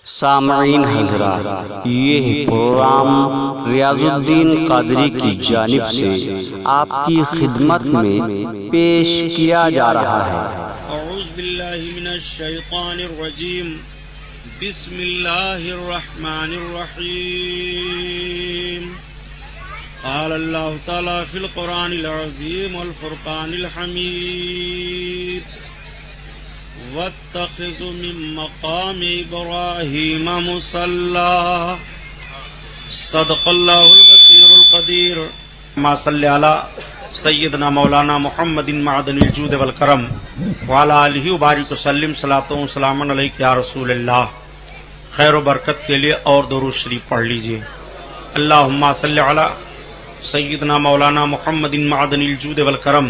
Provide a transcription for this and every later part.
سامعین حضرات، یہ پروگرام ریاض الدین قادری کی جانب سے آپ کی خدمت میں پیش کیا جا رہا ہے۔ اعوذ باللہ من الشیطان الرجیم، بسم اللہ الرحمن الرحیم۔ قال اللہ تعالی فی القرآن العظیم والفرقان الحمید، واتخذوا من مقام ابراہیم مصلی۔ صدق اللہ البصیر القدیر۔ ما صلی علی سیدنا مولانا محمد معدن الجود والکرم وعلی آلہ وبارک وسلم۔ صلاۃ و سلام علیک یا رسول اللہ۔ خیر و برکت کے لیے اور درود شریف پڑھ لیجئے۔ اللہم صلی علی سیدنا مولانا محمد معدن الجود والکرم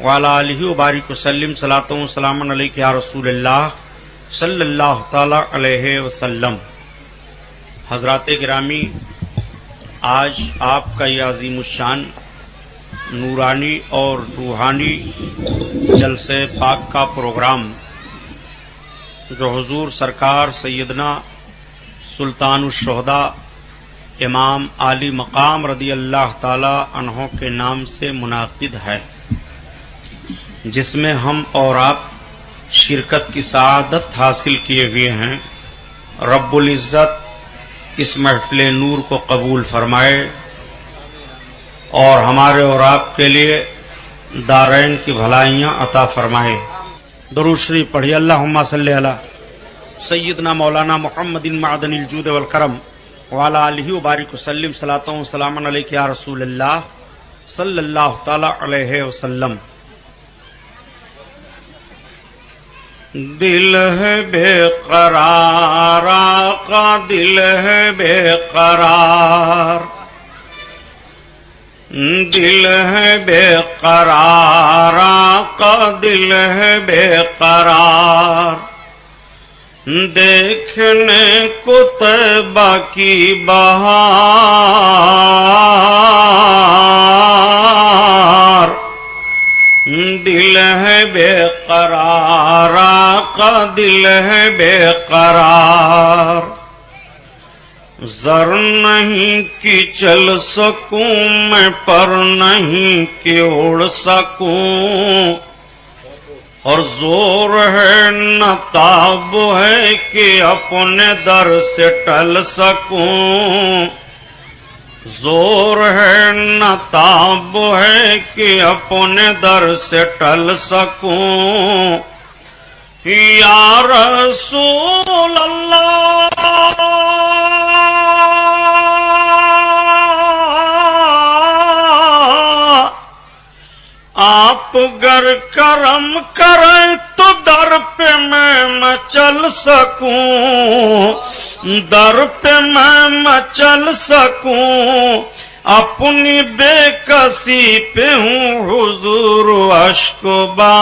وعلی آلہ وبارک وسلم۔ صلاۃ و سلام علیک یا رسول اللہ صلی اللہ تعالی علیہ وسلم۔ حضرات گرامی، آج آپ کا یہ عظیم الشان نورانی اور روحانی جلسے پاک کا پروگرام، جو حضور سرکار سیدنا سلطان الشہداء امام عالی مقام رضی اللہ تعالی عنہ کے نام سے منعقد ہے، جس میں ہم اور آپ شرکت کی سعادت حاصل کیے ہوئے ہیں۔ رب العزت اس محفل نور کو قبول فرمائے اور ہمارے اور آپ کے لیے دارین کی بھلائیاں عطا فرمائے۔ درود شریف پڑھیے۔ اللہم صلی علی سیدنا مولانا محمد معدن الجود والکرم وعلی آلہ وبارک وسلم۔ صلاۃ و سلام علیک یا رسول اللہ صلی اللہ تعالی علیہ وسلم۔ دل ہے بے قرار، آقا دل ہے بے قرار، دل ہے بے قرار، آقا دل ہے بے قرار، دیکھنے کو طیبہ کی بہار، دل ہے بے قرار، آقا دل ہے بے قرار، زر نہیں کہ چل سکوں میں، پر نہیں کہ اڑ سکوں، اور زور ہے نہ تاب ہے کہ اپنے در سے ٹل سکوں، زور ہے نہ تاب ہے کہ اپنے در سے ٹل سکوں، یا رسول اللہ آپ گر کرم کریں تو در پہ میں چل سکوں، در پہ میں چل سکوں، اپنی بے کسی پہ ہوں حضور اشک بار،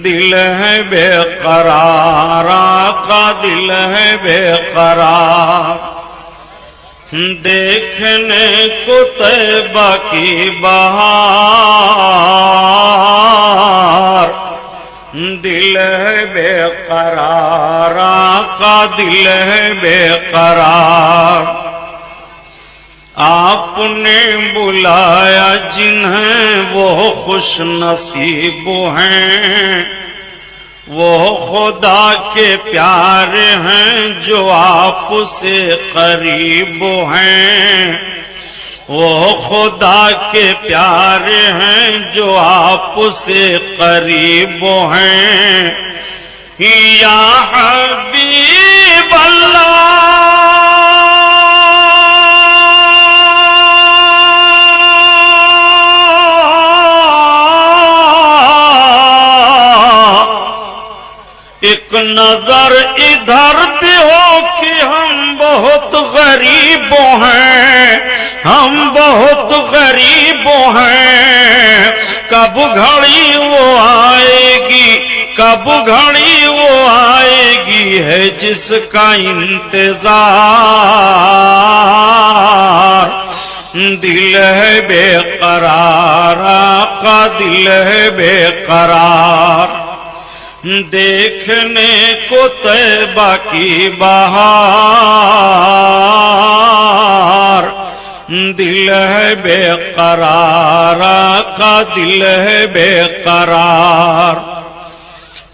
دل ہے بے قرار، آقا دل ہے بے قرار، دیکھنے کو طیبہ کی بہار، دل ہے بے قرار، آقا دل ہے بے قرار، آپ نے بلایا جنہیں وہ خوش نصیب ہیں، وہ خدا کے پیارے ہیں جو آپ سے قریب ہیں، وہ خدا کے پیارے ہیں جو آپ سے قریب ہیں، یا حبیب اللہ ایک نظر ادھر بھی ہو کہ ہم بہت غریب ہیں، ہم بہت غریب ہیں، کب گھڑی وہ آئے گی، کب گھڑی وہ آئے گی ہے جس کا انتظار، دل ہے بے قرار، آقا دل ہے بے قرار، دیکھنے کو طیبہ کی بہار، دل ہے بے قرار کا دل ہے بے قرار،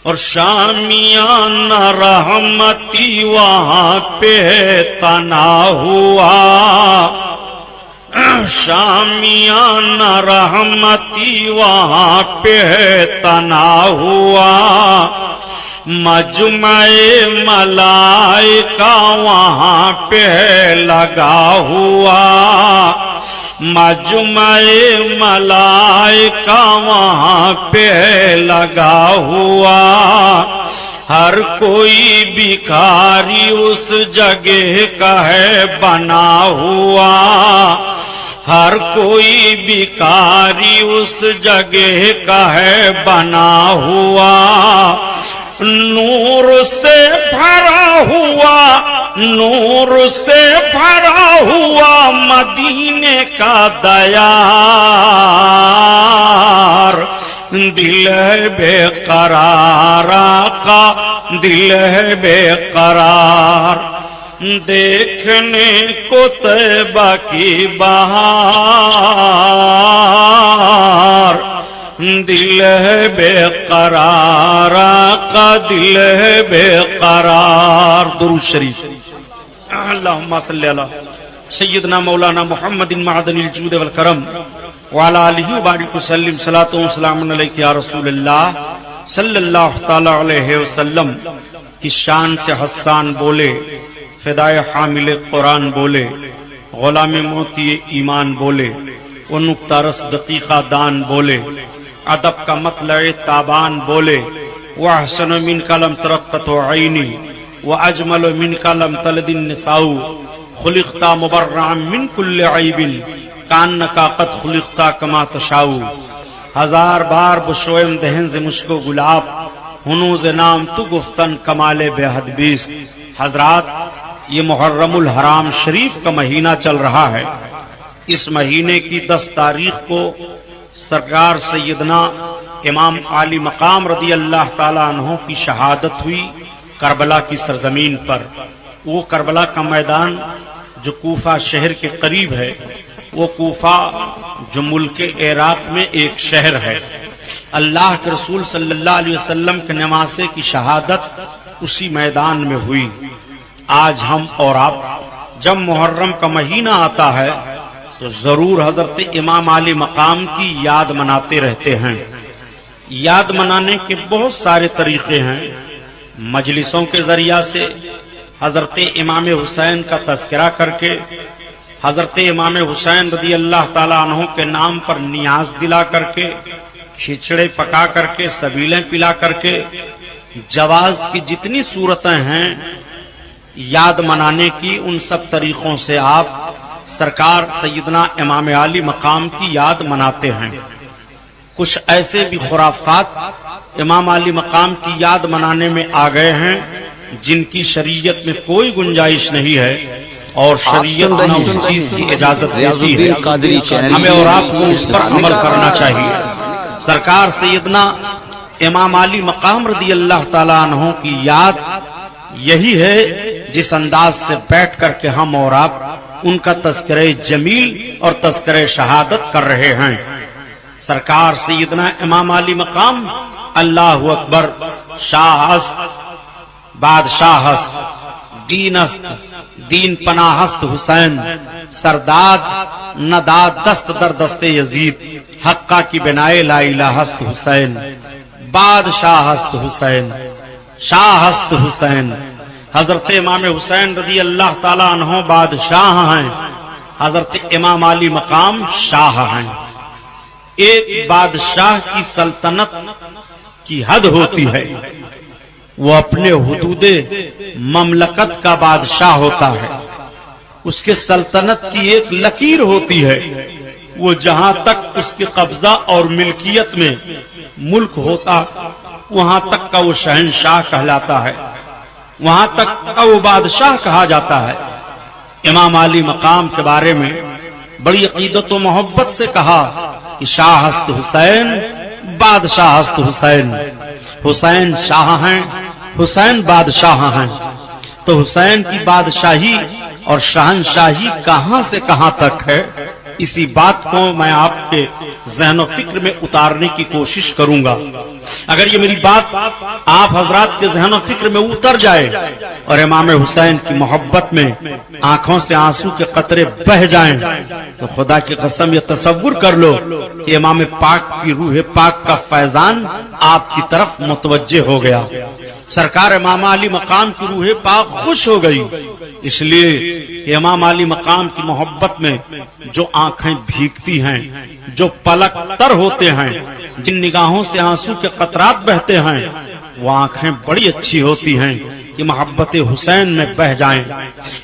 اور شامیانہ رحمتی وہاں پہ تنا ہوا، شامیانہ رحمتی وہاں پہ تنا ہوا، مجمع ملائکہ وہاں پہ لگا ہوا، مجمع ملائکہ وہاں پہ لگا ہوا، ہر کوئی بھکاری اس جگہ کا ہے بنا ہوا، ہر کوئی بھکاری اس جگہ کا ہے بنا ہوا، نور سے بھرا ہوا، نور سے بھرا ہوا مدینے کا دیار، دل ہے بے قرار کا دل ہے بے قرار، دیکھنے کو طیبہ کی بہار، دل ہے بے قرار کا دل ہے بے قرار۔ درود شریف۔ اللہم صلی علی سیدنا مولانا محمد معدن الجود والکرم وعلی آلہ وبارک وسلم، صلاۃ و سلام علیک یا رسول اللہ صلی اللہ تعالی علیہ وسلم کی شان سے حسان بولے، فدائے حامل قرآن بولے، غلام موتی ایمان بولے، وہ نکتہ رس دقیقہ دان بولے، ادب کا مطلع تابان بولے، وَأَحْسَنُ مِنْكَ لَمْ تَرَقَّتْ عَيْنِي وَأَجْمَلُ مِنْكَ لَمْ تَلِدِ النِّسَاءُ خُلِقْتَ مُبَرَّعًا مِنْ كُلِّ عَيْبٍ كَأَنَّكَ قَدْ خُلِقْتَ كَمَا تَشَاءُ۔ ہزار بار بشویم دہن سے مشکو گلاب، ہنوز نام تو گفتن کمال بے حد بیست۔ حضرات، یہ محرم الحرام شریف کا مہینہ چل رہا ہے۔ اس مہینے کی 10 تاریخ کو سرکار سیدنا امام عالی مقام رضی اللہ تعالیٰ عنہ کی شہادت ہوئی کربلا کی سرزمین پر۔ وہ کربلا کا میدان جو کوفہ شہر کے قریب ہے، وہ کوفہ جو ملک عراق میں ایک شہر ہے۔ اللہ کے رسول صلی اللہ علیہ وسلم کے نواسے کی شہادت اسی میدان میں ہوئی۔ آج ہم اور آپ جب محرم کا مہینہ آتا ہے تو ضرور حضرت امام علی مقام کی یاد مناتے رہتے ہیں۔ یاد منانے کے بہت سارے طریقے ہیں۔ مجلسوں کے ذریعہ سے، حضرت امام حسین کا تذکرہ کر کے، حضرت امام حسین رضی اللہ تعالیٰ عنہ کے نام پر نیاز دلا کر کے، کھچڑے پکا کر کے، سبیلیں پلا کر کے، جواز کی جتنی صورتیں ہیں یاد منانے کی، ان سب طریقوں سے آپ سرکار سیدنا امام علی مقام کی یاد مناتے ہیں۔ کچھ ایسے بھی خرافات امام علی مقام کی یاد منانے میں آ گئے ہیں جن کی شریعت میں کوئی گنجائش نہیں ہے، اور شریعت نہ اس چیز کی اجازت دیتی ہے۔ ہمیں اور آپ کو اس پر عمل کرنا چاہیے۔ سرکار سیدنا امام علی مقام رضی اللہ تعالیٰ عنہ کی یاد یہی ہے جس انداز سے بیٹھ کر کے ہم اور آپ ان کا تذکرہ جمیل اور تذکرہ شہادت کر رہے ہیں۔ سرکار سیدنا امام علی مقام اللہ اکبر، شاہ است بادشاہ است، دین است دین پناہ است حسین، سرداد نداد دست در دست یزید، حقہ کی بنائے لا الہ است حسین، بادشاہ است حسین، شاہ است حسین۔ حضرت امام حسین رضی اللہ تعالیٰ عنہ بادشاہ ہیں، حضرت امام علی مقام شاہ ہیں۔ ایک بادشاہ کی سلطنت کی حد ہوتی ہے، وہ اپنے حدود مملکت کا بادشاہ ہوتا ہے۔ اس کے سلطنت کی ایک لکیر ہوتی ہے، وہ جہاں تک اس کے قبضہ اور ملکیت میں ملک ہوتا وہاں تک کا وہ شہنشاہ کہلاتا ہے، وہاں تک کا وہ بادشاہ کہا جاتا ہے۔ امام علی مقام کے بارے میں بڑی عقیدت و محبت سے کہا کہ شاہ است حسین، بادشاہ است حسین۔ حسین شاہ ہیں، حسین بادشاہ ہیں، تو حسین کی بادشاہی اور شہنشاہی کہاں سے کہاں تک ہے، اسی بات کو میں آپ کے ذہن و فکر میں اتارنے کی کوشش کروں گا۔ اگر یہ میری بات آپ حضرات کے ذہن و فکر میں اتر جائے اور امام حسین کی محبت میں آنکھوں سے آنسو کے قطرے بہہ جائیں تو خدا کی قسم یہ تصور کر لو کہ امام پاک کی روح پاک کا فیضان آپ کی طرف متوجہ ہو گیا، سرکار امام علی مقام کی روح پاک خوش ہو گئی، اس لیے کہ امام علی مقام کی محبت میں جو آنکھیں بھیگتی ہیں، جو پلک تر ہوتے ہیں، جن نگاہوں سے آنسو کے قطرات بہتے ہیں، وہ آنکھیں بڑی اچھی ہوتی ہیں کہ محبت حسین میں بہ جائیں،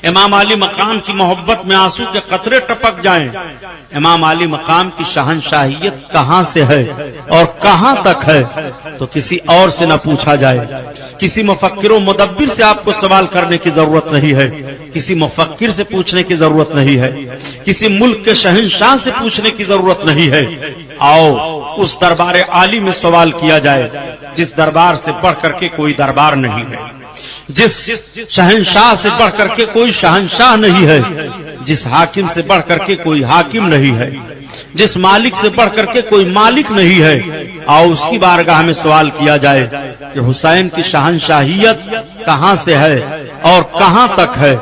امام علی مقام کی محبت میں آنسو کے قطرے ٹپک جائیں۔ امام علی مقام کی شہنشاہیت کہاں سے ہے اور کہاں تک ہے تو کسی اور سے نہ پوچھا جائے، کسی مفکر و مدبر سے آپ کو سوال کرنے کی ضرورت نہیں ہے، کسی مفکر سے پوچھنے کی ضرورت نہیں ہے، کسی ملک کے شہنشاہ سے پوچھنے کی ضرورت نہیں ہے، آؤ اس دربار عالی میں سوال کیا جائے جس دربار سے بڑھ کر کے کوئی دربار نہیں ہے، جس شہنشاہ سے بڑھ کر کے کوئی شہنشاہ نہیں ہے، جس حاکم سے بڑھ کر کے کوئی حاکم نہیں ہے، جس مالک سے بڑھ کر کے کوئی مالک نہیں ہے، آؤ اس کی بارگاہ میں سوال کیا جائے کہ حسین کی شہنشاہیت کہاں سے ہے اور کہاں تک ہے۔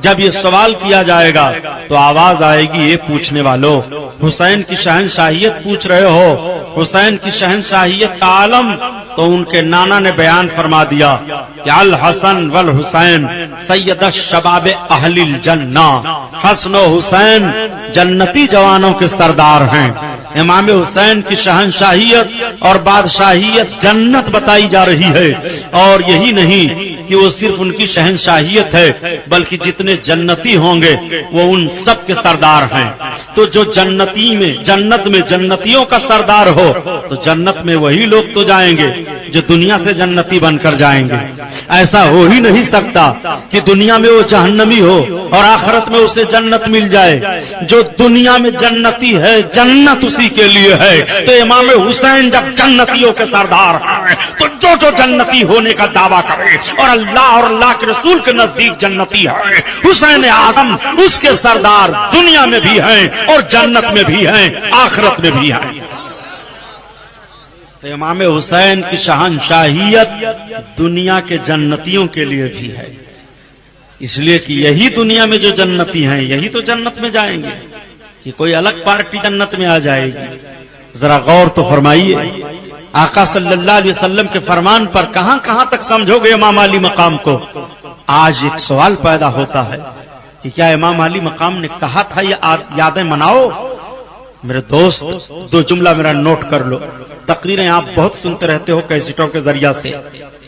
جب یہ سوال کیا جائے گا تو آواز آئے گی، یہ پوچھنے والوں حسین کی شہنشاہیت پوچھ رہے ہو، حسین کی شہنشاہیت کا عالم تو ان کے نانا نے بیان فرما دیا کہ الحسن والحسین سید الشباب اہل الجنہ، حسن و حسین جنتی جوانوں کے سردار ہیں۔ امام حسین کی شہنشاہیت اور بادشاہیت جنت بتائی جا رہی ہے، اور یہی نہیں کہ وہ صرف ان کی شہنشاہیت ہے بلکہ جتنے جنتی ہوں گے وہ ان سب کے سردار ہیں۔ تو جو جنت میں جنتیوں کا سردار ہو تو جنت میں وہی لوگ تو جائیں گے جو دنیا سے جنتی بن کر جائیں گے۔ ایسا ہو ہی نہیں سکتا کہ دنیا میں وہ جہنمی ہو اور آخرت میں اسے جنت مل جائے۔ جو دنیا میں جنتی ہے جنت اسی کے لیے ہے، تو امام حسین جب جنتیوں کے سردار ہیں تو جو جنتی ہونے کا دعویٰ کرے اور اللہ کے رسول کے نزدیک جنتی ہے، حسین اعظم اس کے سردار دنیا میں بھی ہیں اور جنت میں بھی ہیں، آخرت میں بھی ہیں۔ تو امام حسین کی شہنشاہیت دنیا کے جنتیوں کے لیے بھی ہے، اس لیے کہ یہی دنیا میں جو جنتی ہیں یہی تو جنت میں جائیں گے، کہ کوئی الگ پارٹی جنت میں آ جائے گی۔ ذرا غور تو فرمائیے، آقا صلی اللہ علیہ وسلم کے فرمان پر کہاں کہاں تک سمجھو گے امام علی مقام کو۔ آج ایک سوال پیدا ہوتا ہے کہ کیا امام علی مقام نے کہا تھا یہ یادیں مناؤ؟ میرے دوست دو جملہ میرا نوٹ کر لو، تقریریں آپ بہت سنتے رہتے ہو کیسٹوں کے ذریعہ سے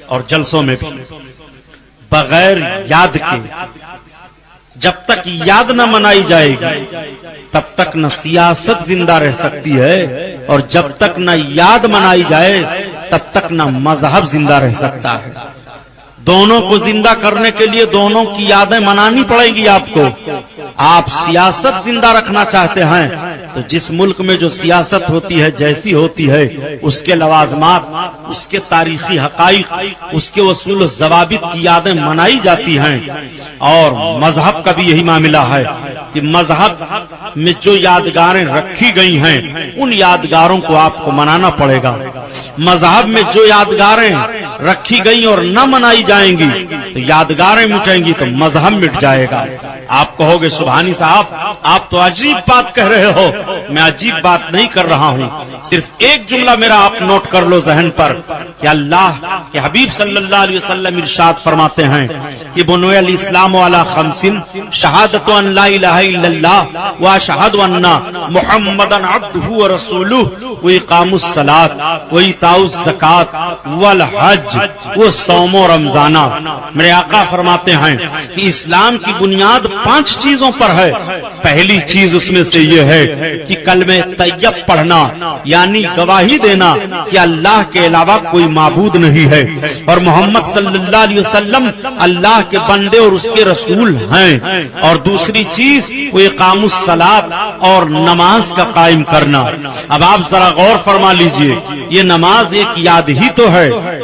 اور جلسوں میں بھی، بغیر یاد کے جب تک یاد نہ منائی جائے گی تب تک نہ سیاست زندہ رہ سکتی ہے، اور جب تک نہ یاد منائی جائے تب تک نہ مذہب زندہ رہ سکتا ہے۔ دونوں کو زندہ کرنے کے لیے دونوں کی یادیں منانی پڑیں گی آپ کو۔ آپ سیاست زندہ رکھنا چاہتے ہیں تو جس ملک میں جو سیاست ہوتی ہے جیسی ہوتی ہے، اس کے لوازمات، اس کے تاریخی حقائق، اس کے اصول و ضوابط کی یادیں منائی جاتی ہیں۔ اور مذہب کا بھی یہی معاملہ ہے کہ مذہب میں جو یادگاریں رکھی گئی ہیں ان یادگاروں کو آپ کو منانا پڑے گا۔ مذہب میں جو یادگاریں رکھی گئی اور نہ منائی جائیں گی تو یادگاریں مٹیں گی تو مذہب مٹ جائے گا۔ آپ کہو گے سبحانی صاحب آپ تو عجیب بات کہہ رہے ہو، میں عجیب بات نہیں کر رہا ہوں، صرف ایک جملہ میرا آپ نوٹ کر لو ذہن پر کہ اللہ کے حبیب صلی اللہ علیہ وسلم ارشاد فرماتے ہیں کہ بنی الاسلام علی خمس، شہادت ان لا الہ الا اللہ واشہد ان محمدا عبدہ ورسولہ واقام الصلاۃ وایتاء الزکات والحج وصوم رمضان۔ میرے آقا فرماتے ہیں کہ اسلام کی بنیاد 5 چیزوں پر ہے۔ پہلی چیز اس میں سے یہ ہے کہ کلمہ طیب پڑھنا، یعنی گواہی دینا کہ اللہ کے علاوہ کوئی معبود نہیں ہے اور محمد صلی اللہ علیہ وسلم اللہ کے بندے اور اس کے رسول ہیں۔ اور دوسری چیز وہ اقام الصلاۃ اور نماز کا قائم کرنا۔ اب آپ ذرا غور فرما لیجئے، یہ نماز ایک یاد ہی تو ہے،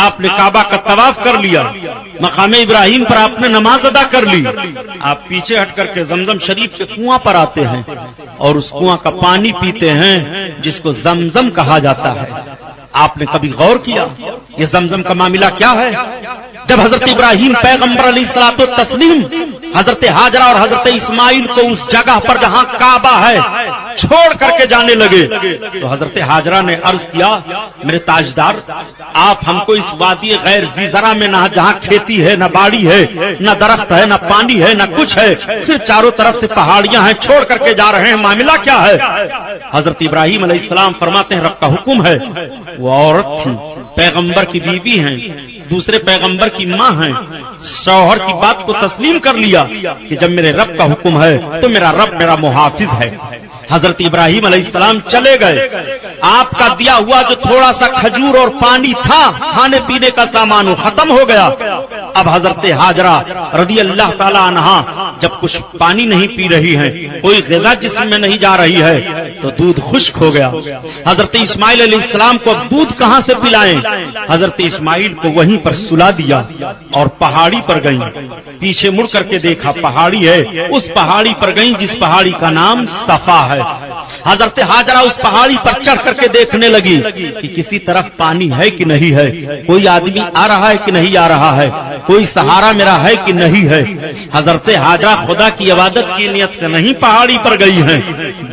آپ نے کعبہ کا طواف کر لیا، مقام ابراہیم پر آپ نے نماز ادا کر لی، آپ پیچھے ہٹ کر کے زمزم شریف کے کنواں پر آتے ہیں اور اس کنواں کا پانی پیتے ہیں جس کو زمزم کہا جاتا ہے۔ آپ نے کبھی غور کیا یہ زمزم کا معاملہ کیا ہے؟ جب حضرت ابراہیم پیغمبر علیہ الصلوۃ والتسلیم حضرت ہاجرہ اور حضرت اسماعیل کو اس جگہ پر جہاں کعبہ ہے چھوڑ کر کے جانے لگے تو حضرت ہاجرہ نے عرض کیا، میرے تاجدار، آپ ہم کو اس وادی غیر ذی زرع میں نہ جہاں کھیتی ہے، نہ باڑی ہے، نہ درخت ہے، نہ پانی ہے، نہ کچھ ہے، صرف چاروں طرف سے پہاڑیاں ہیں، چھوڑ کر کے جا رہے ہیں، معاملہ کیا ہے؟ حضرت ابراہیم علیہ السلام فرماتے ہیں رب کا حکم ہے۔ وہ عورت تھی، پیغمبر کی بیوی ہیں، دوسرے پیغمبر کی ماں ہیں، شوہر کی بات کو تسلیم کر لیا کہ جب میرے رب کا حکم ہے تو میرا رب میرا محافظ ہے۔ حضرت ابراہیم علیہ السلام چلے گئے، آپ کا دیا ہوا جو تھوڑا سا کھجور اور پانی تھا، کھانے پینے کا سامان وہ ختم ہو گیا۔ اب حضرت ہاجرہ رضی اللہ تعالی عنہا جب کچھ پانی نہیں پی رہی ہیں، کوئی غذا جسم میں نہیں جا رہی ہے تو دودھ خشک ہو گیا۔ حضرت اسماعیل علیہ السلام کو دودھ کہاں سے پلائیں؟ حضرت اسماعیل کو وہیں پر سلا دیا اور پہاڑی پر گئیں۔ پیچھے مڑ کر کے دیکھا پہاڑی ہے، اس پہاڑی پر گئیں جس پہاڑی کا نام صفا ہے۔ حضرت ہاجرہ اس پہاڑی پر چڑھ کر کے دیکھنے لگی کہ کسی طرف پانی ہے کہ نہیں ہے، کوئی آدمی آ رہا ہے کہ نہیں آ رہا ہے، کوئی سہارا میرا ہے کہ نہیں ہے۔ حضرت ہاجرہ خدا کی عبادت کی نیت سے نہیں پہاڑی پر گئی ہیں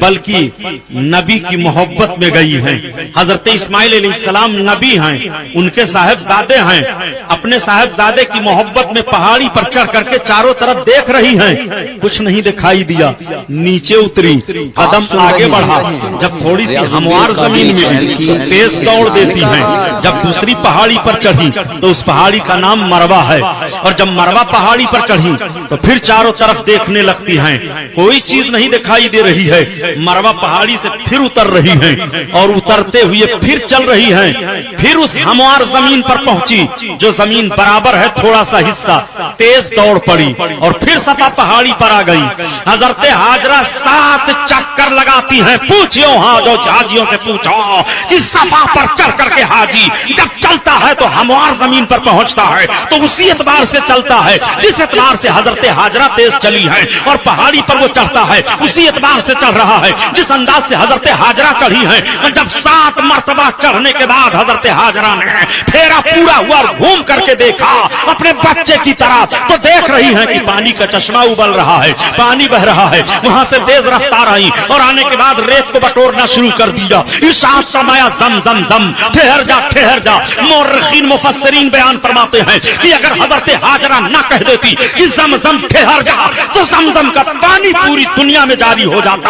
بلکہ نبی کی محبت میں گئی ہیں۔ حضرت اسماعیل علیہ السلام نبی ہیں، ان کے صاحبزادے ہیں، اپنے صاحبزادے کی محبت میں پہاڑی پر چڑھ کر کے چاروں طرف دیکھ رہی ہیں، کچھ نہیں دکھائی دیا، نیچے اتری، قدم آگے بڑھا، جب تھوڑی سی ہموار زمین میں تیز دوڑ دیتی ہیں، جب دوسری پہاڑی پر چڑھی تو اس پہاڑی کا نام مروہ ہے، اور جب مروہ پہاڑی پر چڑھی تو پھر چاروں طرف دیکھنے لگتی ہیں، کوئی چیز نہیں دکھائی دے رہی ہے، مروہ پہاڑی سے پھر اتر رہی ہیں اور اترتے ہوئے پھر چل رہی ہیں، پھر اس ہموار زمین پر پہنچی جو زمین برابر ہے تھوڑا سا حصہ، تیز دوڑ پڑی اور پھر صفا پہاڑی پر آ گئی۔ حضرت ہاجرہ 7 چکر لگاتی ہیں، پوچھو ہاں جو حاجیوں سے پوچھو کہ صفا پر چڑھ کر کے حاجی جب چلتا ہے تو ہموار زمین پر پہنچتا ہے تو اسی اعتبار سے چلتا ہے جس اعتبار سے حضرت ہاجرہ تیز چلی ہے، اور پہاڑی پر وہ چڑھتا ہے اسی اعتبار سے چڑھ رہا ہے جس انداز سے حضرت ہاجرہ چڑھی ہے۔ جب 7 مرتبہ چڑھنے کے بعد حضرت ہاجرہ نے پھیرا پورا ہوا اور گھوم کر کے دیکھا اپنے بچے کی طرف تو دیکھ رہی ہیں کہ پانی کا چشمہ ابل رہا ہے، پانی بہ رہا ہے، وہاں سے تیز رفتار آئی اور آنے کے بعد ریت کو بٹورنا شروع کر دیا۔ ارشاد فرمایا زم زم زم، ٹھہر جا ٹھہر جا۔ مورخین مفسرین بیان فرماتے ہیں کہ اگر حضرت ہاجرہ نہ کہہ دیتی کہ زم زم ٹھہر جا تو زمزم کا پانی پوری دنیا میں جاری ہو جاتا۔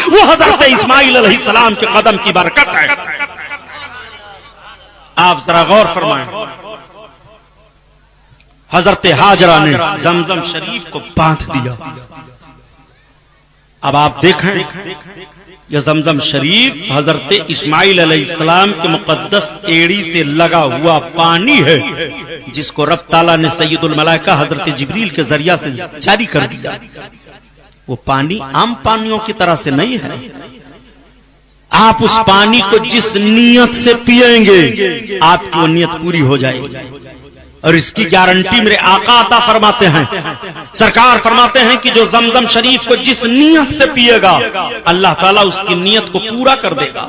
وہ حضرت اسماعیل علیہ السلام کے قدم کی برکت ہے۔ آپ ذرا غور فرمائیں، حضرت ہاجرہ نے زمزم شریف کو باندھ دیا۔ اب آپ دیکھیں یہ زمزم شریف حضرت اسماعیل علیہ السلام کے مقدس ایڑی سے لگا ہوا پانی ہے جس کو رب تعالیٰ نے سید الملائکہ حضرت جبریل کے ذریعہ سے جاری کر دیا۔ وہ پانی عام پانیوں کی طرح سے نہیں ہے، آپ اس پانی کو جس نیت سے پیئیں گے آپ کی وہ نیت پوری ہو جائے گی، اور اس کی گارنٹی میرے آقا عطا فرماتے ہیں۔ سرکار فرماتے ہیں کہ جو زمزم شریف کو جس نیت سے پیے گا اللہ تعالیٰ اس کی نیت کو پورا کر دے گا۔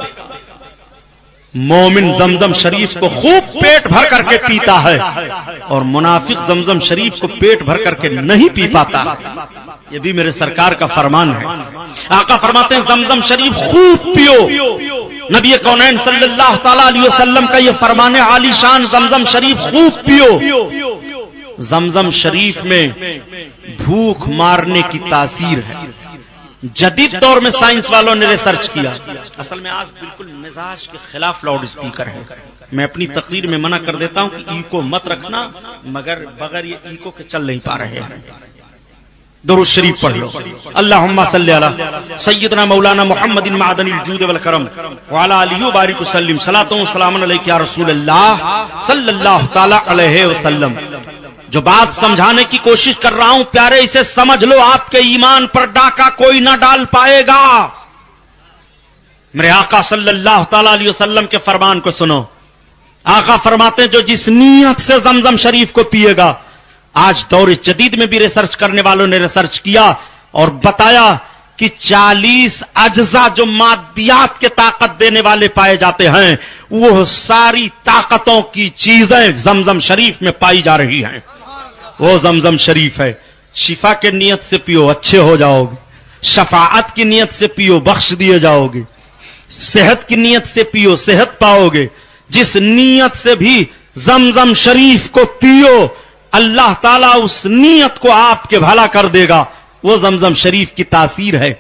مومن زمزم شریف کو خوب پیٹ بھر کر کے پیتا ہے اور منافق زمزم شریف کو پیٹ بھر کر کے نہیں پی پاتا، یہ بھی میرے سرکار کا فرمان ہے۔ آقا فرماتے ہیں زمزم شریف خوب پیو۔ نبی کونین صلی اللہ تعالی علیہ وسلم کا یہ فرمان عالی شان، زمزم شریف خوب پیو۔ زمزم شریف میں بھوک مارنے کی تاثیر ہے۔ جدید دور میں سائنس والوں نے ریسرچ کیا، اصل میں آج بالکل مزاج کے خلاف لاؤڈ اسپیکر ہے۔ میں اپنی تقریر میں منع کر دیتا ہوں کہ ایکو مت رکھنا، مگر بغیر یہ ایکو کے چل نہیں پا رہے ہیں۔ درود شریف پڑھ لو۔ اللہم صلی علی سیدنا مولانا محمد معدن الجود والکرم وعلی آلہ وبارک وسلم، صلاۃ و سلام علیک یا رسول اللہ صلی اللہ تعالی علیہ وسلم۔ جو بات سمجھانے کی کوشش کر رہا ہوں پیارے اسے سمجھ لو، آپ کے ایمان پر ڈاکہ کوئی نہ ڈال پائے گا۔ میرے آقا صلی اللہ تعالی علیہ وسلم کے فرمان کو سنو، آقا فرماتے ہیں جو جس نیت سے زمزم شریف کو پیے گا. آج دور جدید میں بھی ریسرچ کرنے والوں نے ریسرچ کیا اور بتایا کہ 40 اجزاء جو مادیات کے طاقت دینے والے پائے جاتے ہیں وہ ساری طاقتوں کی چیزیں زمزم شریف میں پائی جا رہی ہیں. وہ زمزم شریف ہے. شفا کے نیت سے پیو اچھے ہو جاؤ گے, شفاعت کی نیت سے پیو بخش دیے جاؤ گے, صحت کی نیت سے پیو صحت پاؤ گے. جس نیت سے بھی زمزم شریف کو پیو اللہ تعالیٰ اس نیت کو آپ کے بھلا کر دے گا. وہ زمزم شریف کی تاثیر ہے.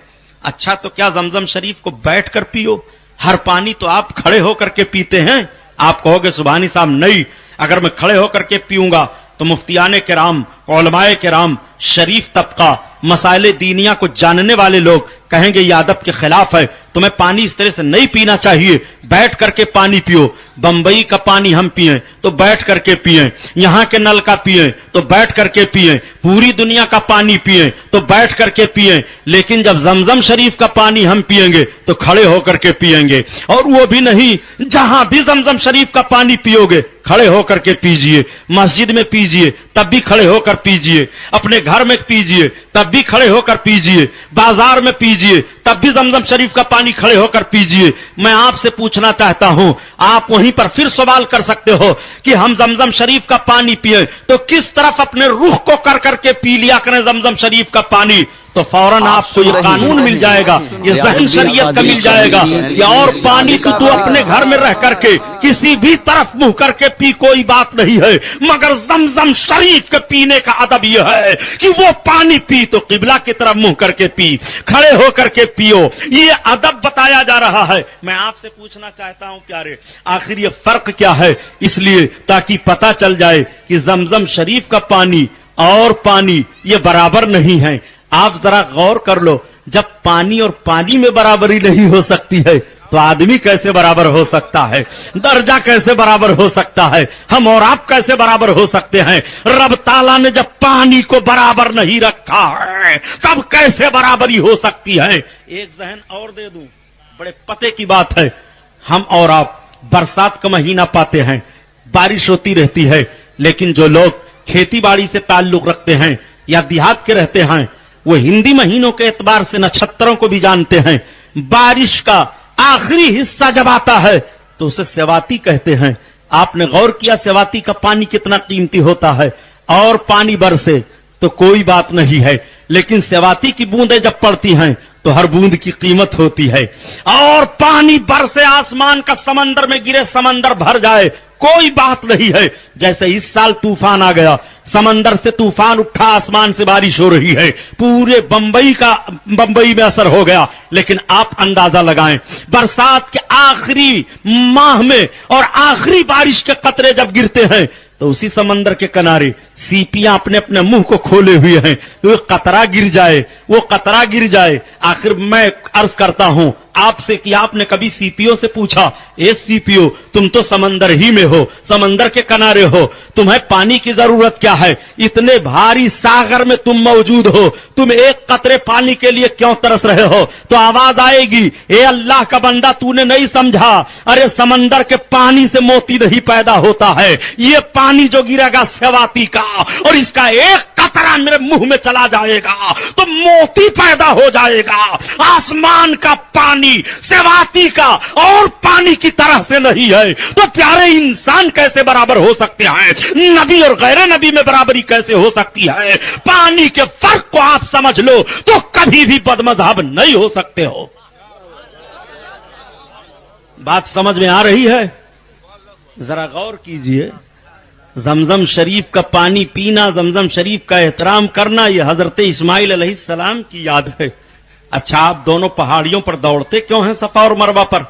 اچھا تو کیا زمزم شریف کو بیٹھ کر پیو؟ ہر پانی تو آپ کھڑے ہو کر کے پیتے ہیں. آپ کہو گے سبحانی صاحب نہیں, اگر میں کھڑے ہو کر کے پیوں گا تو مفتیان کرام, علماء کرام, شریف طبقہ, مسائل دینیا کو جاننے والے لوگ کہیں گے یہ ادب کے خلاف ہے, تمہیں پانی اس طرح سے نہیں پینا چاہیے, بیٹھ کر کے پانی پیو. بمبئی کا پانی ہم پیئیں تو بیٹھ کر کے پیئیں, یہاں کے نل کا پیئیں تو بیٹھ کر کے پیئیں, پوری دنیا کا پانی پیئیں تو بیٹھ کر کے پیئیں, لیکن جب زمزم شریف کا پانی ہم پیئیں گے تو کھڑے ہو کر کے پیئیں گے. اور وہ بھی نہیں, جہاں بھی زمزم شریف کا پانی پیو گے کھڑے ہو کر کے پیجئے. مسجد میں پیجئے تب بھی کھڑے ہو کر پیجئے, اپنے گھر میں پیجئے تب بھی کھڑے ہو کر پیجئے, بازار میں پیجئے تب بھی زمزم شریف کا پانی کھڑے ہو کر پیجئے. میں آپ سے پوچھنا چاہتا ہوں, آپ وہیں پر پھر سوال کر سکتے ہو کہ ہم زمزم شریف کا پانی پیئیں تو کس طرف اپنے رخ کو کر کر کے پی لیا کریں زمزم شریف کا پانی, تو فوراً آپ کو یہ قانون مل جائے گا, یہ ذہن شریعت کا مل جائے گا کہ اور پانی تو اپنے گھر میں رہ کر کے کسی بھی طرف منہ کر کے پی, کوئی بات نہیں ہے, مگر زمزم شریف کے پینے کا ادب یہ ہے کہ وہ پانی پی تو قبلہ کی طرف منہ کر کے پی, کھڑے ہو کر کے پیو. یہ ادب بتایا جا رہا ہے. میں آپ سے پوچھنا چاہتا ہوں پیارے, آخر یہ فرق کیا ہے؟ اس لیے تاکہ پتہ چل جائے کہ زمزم شریف کا پانی اور پانی یہ برابر نہیں ہے. آپ ذرا غور کر لو, جب پانی اور پانی میں برابری نہیں ہو سکتی ہے تو آدمی کیسے برابر ہو سکتا ہے؟ درجہ کیسے برابر ہو سکتا ہے؟ ہم اور آپ کیسے برابر ہو سکتے ہیں؟ رب تعالیٰ نے جب پانی کو برابر نہیں رکھا ہے تب کیسے برابری ہو سکتی ہے؟ ایک ذہن اور دے دوں, بڑے پتے کی بات ہے. ہم اور آپ برسات کا مہینہ پاتے ہیں, بارش ہوتی رہتی ہے, لیکن جو لوگ کھیتی باڑی سے تعلق رکھتے ہیں یا دیہات کے رہتے ہیں وہ ہندی مہینوں کے اعتبار سے نچھتروں کو بھی جانتے ہیں. بارش کا آخری حصہ جب آتا ہے تو اسے سیواتی کہتے ہیں. آپ نے غور کیا سیواتی کا پانی کتنا قیمتی ہوتا ہے؟ اور پانی برسے تو کوئی بات نہیں ہے, لیکن سیواتی کی بوندیں جب پڑتی ہیں تو ہر بوند کی قیمت ہوتی ہے. اور پانی برسے آسمان کا سمندر میں گرے, سمندر بھر جائے, کوئی بات نہیں ہے. جیسے اس سال طوفان آ گیا, سمندر سے طوفان اٹھا, آسمان سے بارش ہو رہی ہے, پورے بمبئی میں اثر ہو گیا. لیکن آپ اندازہ لگائیں, برسات کے آخری ماہ میں اور آخری بارش کے قطرے جب گرتے ہیں تو اسی سمندر کے کنارے سیپیاں اپنے اپنے منہ کو کھولے ہوئے ہیں, وہ قطرہ گر جائے, وہ قطرہ گر جائے. آخر میں عرض کرتا ہوں آپ سے کہ آپ نے کبھی سیپیوں سے پوچھا, اے سیپیو تم تو سمندر ہی میں ہو, سمندر کے کنارے ہو, تمہیں پانی کی ضرورت کیا ہے؟ اتنے بھاری ساغر میں تم موجود ہو, تم ایک قطرے پانی کے لیے کیوں ترس رہے ہو؟ تو آواز آئے گی, اے اللہ کا بندہ تو نے نہیں سمجھا, ارے سمندر کے پانی سے موتی نہیں پیدا ہوتا ہے, یہ پانی جو گرے گا سیواتی کا اور اس کا ایک قطرہ میرے منہ میں چلا جائے گا تو موتی پیدا ہو جائے گا. آسمان کا پانی سیواتی کا اور پانی کی طرح سے نہیں ہے, تو پیارے انسان کیسے برابر ہو سکتے ہیں؟ نبی اور غیر نبی میں برابری کیسے ہو سکتی ہے؟ پانی کے فرق کو آپ سمجھ لو تو کبھی بھی بدمذہب نہیں ہو سکتے ہو. بات سمجھ میں آ رہی ہے؟ ذرا غور کیجئے. زمزم شریف کا پانی پینا, زمزم شریف کا احترام کرنا, یہ حضرت اسماعیل علیہ السلام کی یاد ہے. اچھا آپ دونوں پہاڑیوں پر دوڑتے کیوں ہیں صفا اور مروہ پر؟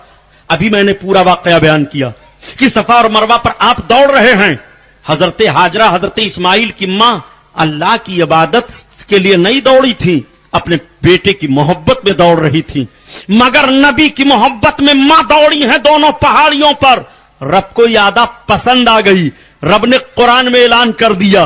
ابھی میں نے پورا واقعہ بیان کیا کہ صفا اور مروہ پر آپ دوڑ رہے ہیں. حضرت ہاجرہ حضرت اسماعیل کی ماں اللہ کی عبادت کے لیے نہیں دوڑی تھی, اپنے بیٹے کی محبت میں دوڑ رہی تھی. مگر نبی کی محبت میں ماں دوڑی ہیں دونوں پہاڑیوں پر. رب کو یادہ پسند آ گئی. رب نے قرآن میں اعلان کر دیا,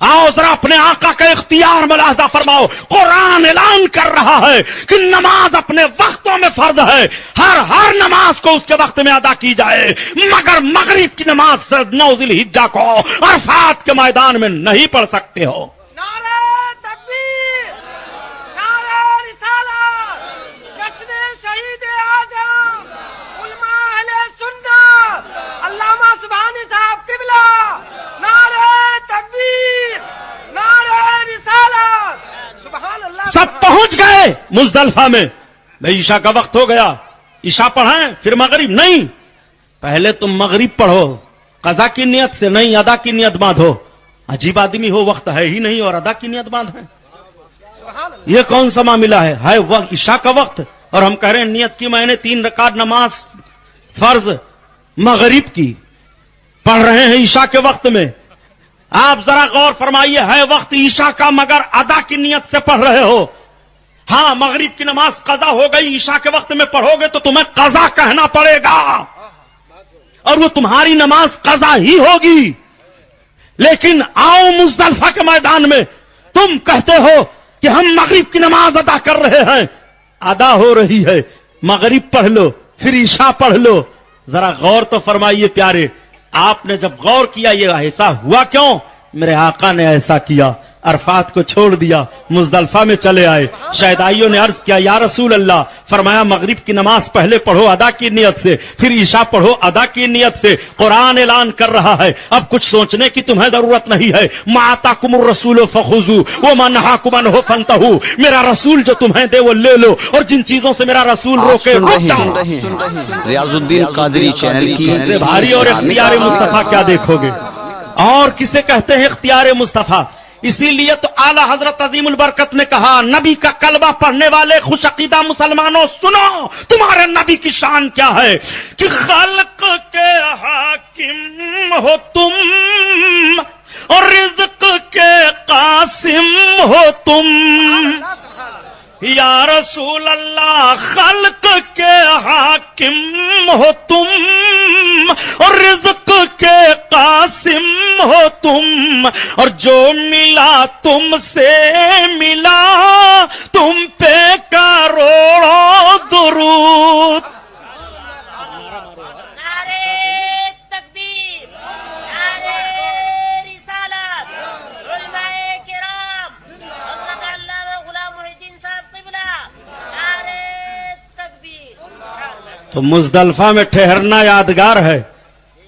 آؤ ذرا اپنے آقا کا اختیار ملاحظہ فرماؤ. قرآن اعلان کر رہا ہے کہ نماز اپنے وقتوں میں فرض ہے. ہر نماز کو اس کے وقت میں ادا کی جائے، مگر مغرب کی نماز 9 ذی الحجہ کو عرفات کے میدان میں نہیں پڑھ سکتے ہو. نعرہ تکبیر، نعرہ رسالت، جشن شہید اعظم علماء اہل سنت علامہ سبحانی صاحب قبلہ، نعرہ تکبیر، نعرہ رسالت، سبحان اللہ. سب پہنچ گئے مزدلفہ میں. بھائی عشاء کا وقت ہو گیا، عشاء پڑھائیں پھر مغرب. نہیں، پہلے تم مغرب پڑھو قضا کی نیت سے، نہیں ادا کی نیت باندھو. عجیب آدمی ہو، وقت ہے ہی نہیں اور ادا کی نیت باندھ ہے. یہ کون سا معاملہ ہے عشاء کا وقت اور ہم کہہ رہے ہیں نیت کی میں نے 3 رکعت نماز فرض مغرب کی پڑھ رہے ہیں عشاء کے وقت میں. آپ ذرا غور فرمائیے، ہے وقت عشاء کا مگر ادا کی نیت سے پڑھ رہے ہو. ہاں مغرب کی نماز قضا ہو گئی، عشاء کے وقت میں پڑھو گے تو تمہیں قضا کہنا پڑے گا اور وہ تمہاری نماز قضا ہی ہوگی. لیکن آؤ مزدلفہ کے میدان میں تم کہتے ہو کہ ہم مغرب کی نماز ادا کر رہے ہیں. ادا ہو رہی ہے، مغرب پڑھ لو پھر عشاء پڑھ لو. ذرا غور تو فرمائیے پیارے، آپ نے جب غور کیا یہ ایسا ہوا کیوں؟ میرے آقا نے ایسا کیا، عرفات کو چھوڑ دیا، مزدلفہ میں چلے آئے. شہدائیوں نے عرض کیا یا رسول اللہ، فرمایا مغرب کی نماز پہلے پڑھو ادا کی نیت سے، پھر عشاء پڑھو ادا کی نیت سے. قرآن اعلان کر رہا ہے، اب کچھ سوچنے کی تمہیں ضرورت نہیں ہے. ما آتاکم الرسول فخذوا وما نہاکم عنہ فانتہوا. میرا رسول جو تمہیں دے وہ لے لو اور جن چیزوں سے میرا رسول روکے رک جاؤ. ریاض الدین قادری چینل کی سے بھاری اور اختیار مصطفیٰ کیا دیکھو گے؟ اور کسے کہتے ہیں اختیار مصطفیٰ؟ اسی لیے تو اعلی حضرت عظیم البرکت نے کہا، نبی کا کلمہ پڑھنے والے خوش عقیدہ مسلمانوں سنو، تمہارے نبی کی شان کیا ہے کہ خلق کے حاکم ہو تم اور رزق کے قاسم ہو تم. یا رسول اللہ، خلق کے حاکم ہو تم اور رزق کے قاسم ہو تم، اور جو ملا تم سے ملا تم پہ کروڑوں درود. تو مزدلفہ میں ٹھہرنا یادگار ہے،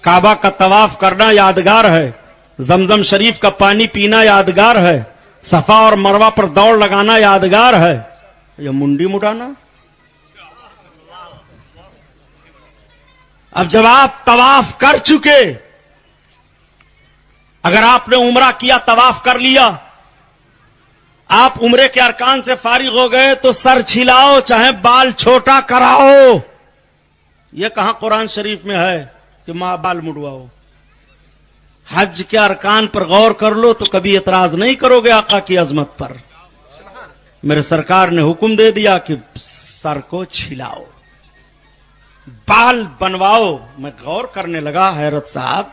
کعبہ کا طواف کرنا یادگار ہے، زمزم شریف کا پانی پینا یادگار ہے، صفا اور مروہ پر دوڑ لگانا یادگار ہے. یہ منڈی مٹانا. اب جب آپ طواف کر چکے، اگر آپ نے عمرہ کیا طواف کر لیا، آپ عمرے کے ارکان سے فارغ ہو گئے تو سر چھلاؤ چاہے بال چھوٹا کراؤ. یہ کہاں قرآن شریف میں ہے کہ ماں بال مڈواؤ؟ حج کے ارکان پر غور کر لو تو کبھی اعتراض نہیں کرو گے آقا کی عظمت پر. میرے سرکار نے حکم دے دیا کہ سر کو چھلاؤ، بال بنواؤ. میں غور کرنے لگا، حیرت صاحب،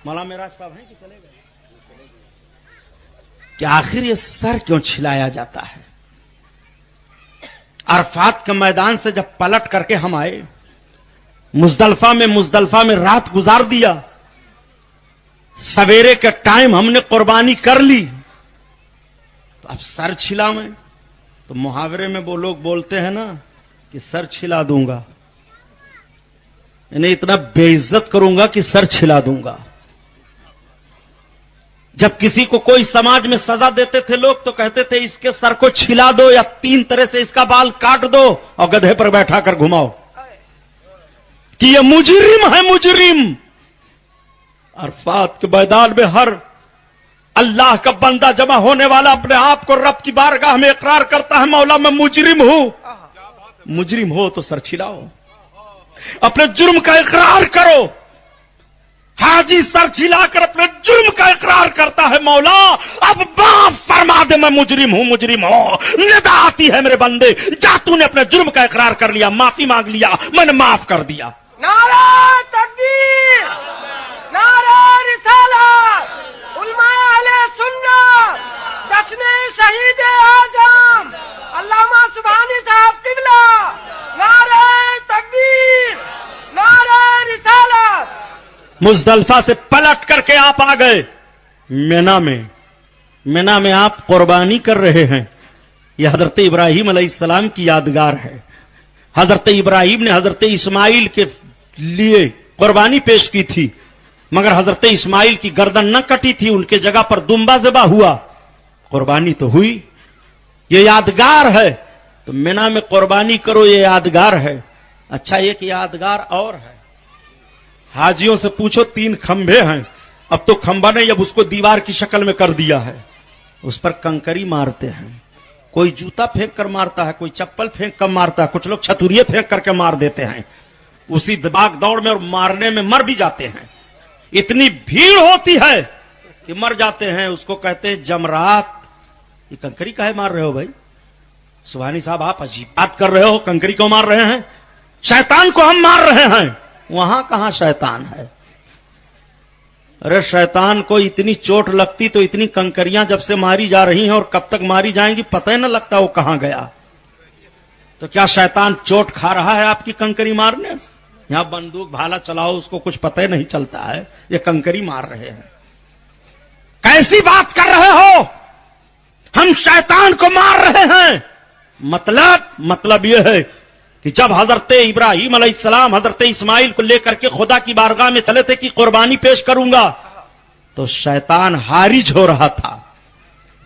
مولانا معراج صاحب ہیں کہ چلے گئے، کہ آخر یہ سر کیوں چھلایا جاتا ہے؟ عرفات کے میدان سے جب پلٹ کر کے ہم آئے، مزدلفہ میں رات گزار دیا، سویرے کے ٹائم ہم نے قربانی کر لی، تو اب سر چھلا میں. تو محاورے میں وہ لوگ بولتے ہیں نا کہ سر چھلا دوں گا، انہیں اتنا بے عزت کروں گا کہ سر چھلا دوں گا. جب کسی کو کوئی سماج میں سزا دیتے تھے لوگ تو کہتے تھے اس کے سر کو چھلا دو یا 3 طرح سے اس کا بال کاٹ دو اور گدھے پر بیٹھا کر گھماؤ کہ یہ مجرم ہے، مجرم. عرفات کے میدان میں ہر اللہ کا بندہ جمع ہونے والا اپنے آپ کو رب کی بارگاہ میں اقرار کرتا ہے، مولا میں مجرم ہوں. مجرم ہو تو سر چھلاؤ، اپنے جرم کا اقرار کرو. حاجی سر چھلا کر اپنے جرم کا اقرار کرتا ہے، مولا اب معاف فرما دے، میں مجرم ہوں، مجرم ہوں. ندا آتی ہے میرے بندے، جا تو نے اپنے جرم کا اقرار کر لیا، معافی مانگ لیا، میں نے معاف کر دیا. نعرہ تکبیر، نعرہ رسالت، علماء اہل سنت جشن شہید اعظم علامہ سبحانی صاحب قبلہ، نعرہ تکبیر، نعرہ رسالت۔ مزدلفہ سے پلٹ کر کے آپ آ گئے مینا میں آپ قربانی کر رہے ہیں۔ یہ حضرت ابراہیم علیہ السلام کی یادگار ہے۔ حضرت ابراہیم نے حضرت اسماعیل کے لیے قربانی پیش کی تھی، مگر حضرت اسماعیل کی گردن نہ کٹی تھی، ان کے جگہ پر دمبا ذبح ہوا، قربانی تو ہوئی۔ یہ یادگار ہے، تو مینا میں قربانی کرو، یہ یادگار ہے۔ اچھا، ایک یادگار اور ہے، حاجیوں سے پوچھو 3 کھمبے ہیں، اب تو کھمبا نہیں، اب اس کو دیوار کی شکل میں کر دیا ہے، اس پر کنکری مارتے ہیں، کوئی جوتا پھینک کر مارتا ہے، کوئی چپل پھینک کر مارتا ہے، کچھ لوگ چھتوریے پھینک کر کے مار دیتے ہیں، اسی بھاگ دوڑ میں اور مارنے میں مر بھی جاتے ہیں، اتنی بھیڑ ہوتی ہے کہ مر جاتے ہیں، اس کو کہتے ہیں جمرات۔ یہ کنکری کاہے مار رہے ہو بھائی؟ سبحانی صاحب آپ عجیب بات کر رہے ہو، کنکری کیوں مار رہے ہیں؟ شیطان کو ہم مار رہے ہیں۔ وہاں کہاں شیطان ہے؟ ارے شیطان کو اتنی چوٹ لگتی تو اتنی کنکریاں جب سے ماری جا رہی ہیں اور کب تک ماری جائیں گی پتہ ہی نہ لگتا وہ کہاں گیا۔ تو کیا شیطان چوٹ کھا رہا ہے آپ کی کنکری مارنے سے؟ یہاں بندوق بھالا چلاؤ، اس کو کچھ پتہ ہی نہیں چلتا ہے، یہ کنکری مار رہے ہیں۔ کیسی بات کر رہے ہو؟ ہم شیطان کو مار رہے ہیں۔ مطلب یہ ہے کہ جب حضرت ابراہیم علیہ السلام حضرت اسماعیل کو لے کر کے خدا کی بارگاہ میں چلے تھے کہ قربانی پیش کروں گا، تو شیطان حارج ہو رہا تھا،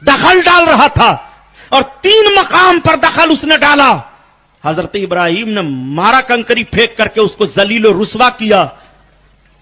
دخل ڈال رہا تھا، اور 3 مقام پر دخل اس نے ڈالا۔ حضرت ابراہیم نے مارا کنکری پھینک کر کے اس کو ذلیل و رسوا کیا۔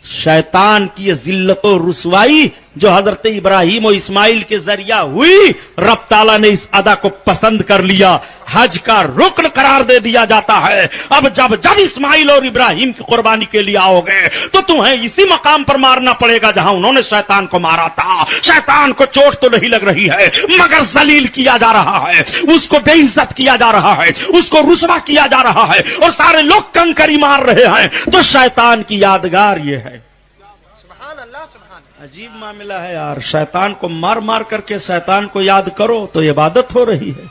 شیطان کی یہ ذلت و رسوائی جو حضرت ابراہیم و اسماعیل کے ذریعہ ہوئی، رب تعالیٰ نے اس ادا کو پسند کر لیا، حج کا رکن قرار دے دیا جاتا ہے۔ اب جب اسماعیل اور ابراہیم کی قربانی کے لیے آؤ گے تو تمہیں اسی مقام پر مارنا پڑے گا جہاں انہوں نے شیطان کو مارا تھا۔ شیطان کو چوٹ تو نہیں لگ رہی ہے، مگر ذلیل کیا جا رہا ہے، اس کو بے عزت کیا جا رہا ہے، اس کو رسوا کیا جا رہا ہے، اور سارے لوگ کنکری مار رہے ہیں۔ تو شیطان کی یادگار یہ ہے۔ سبحان اللہ، سبحان اللہ۔ عجیب معاملہ ہے یار، شیطان کو مار مار کر کے شیطان کو یاد کرو تو عبادت ہو رہی ہے۔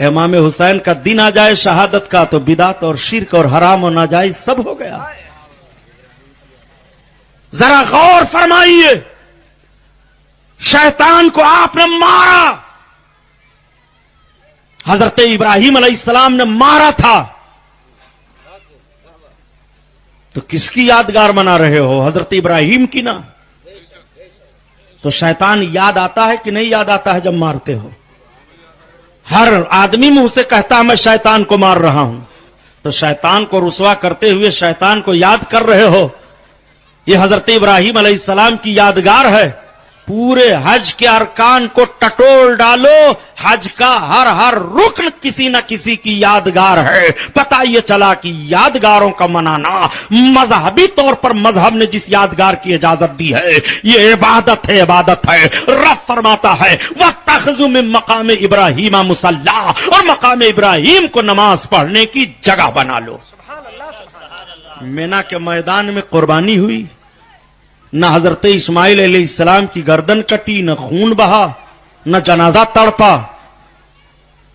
امام حسین کا دن آ جائے شہادت کا تو بدعت اور شرک اور حرام و ناجائز سب ہو گیا۔ ذرا غور فرمائیے، شیطان کو آپ نے مارا، حضرت ابراہیم علیہ السلام نے مارا تھا، تو کس کی یادگار منا رہے ہو؟ حضرت ابراہیم کی نا؟ تو شیطان یاد آتا ہے کہ نہیں یاد آتا ہے جب مارتے ہو؟ ہر آدمی منہ سے کہتا ہے میں شیطان کو مار رہا ہوں، تو شیطان کو رسوا کرتے ہوئے شیطان کو یاد کر رہے ہو۔ یہ حضرت ابراہیم علیہ السلام کی یادگار ہے۔ پورے حج کے ارکان کو ٹٹول ڈالو، حج کا ہر رکن کسی نہ کسی کی یادگار ہے۔ پتہ یہ چلا کہ یادگاروں کا منانا مذہبی طور پر مذہب نے جس یادگار کی اجازت دی ہے یہ عبادت ہے، عبادت ہے۔ رب فرماتا ہے وَاتَّخِذُوا مِن مَّقَامِ إِبْرَاهِيمَ مُصَلًّى، اور مقام ابراہیم کو نماز پڑھنے کی جگہ بنا لو۔ سبحان اللہ، سبحان اللہ۔ مینا کے میدان میں قربانی ہوئی، نہ حضرت اسماعیل علیہ السلام کی گردن کٹی، نہ خون بہا، نہ جنازہ تڑپا۔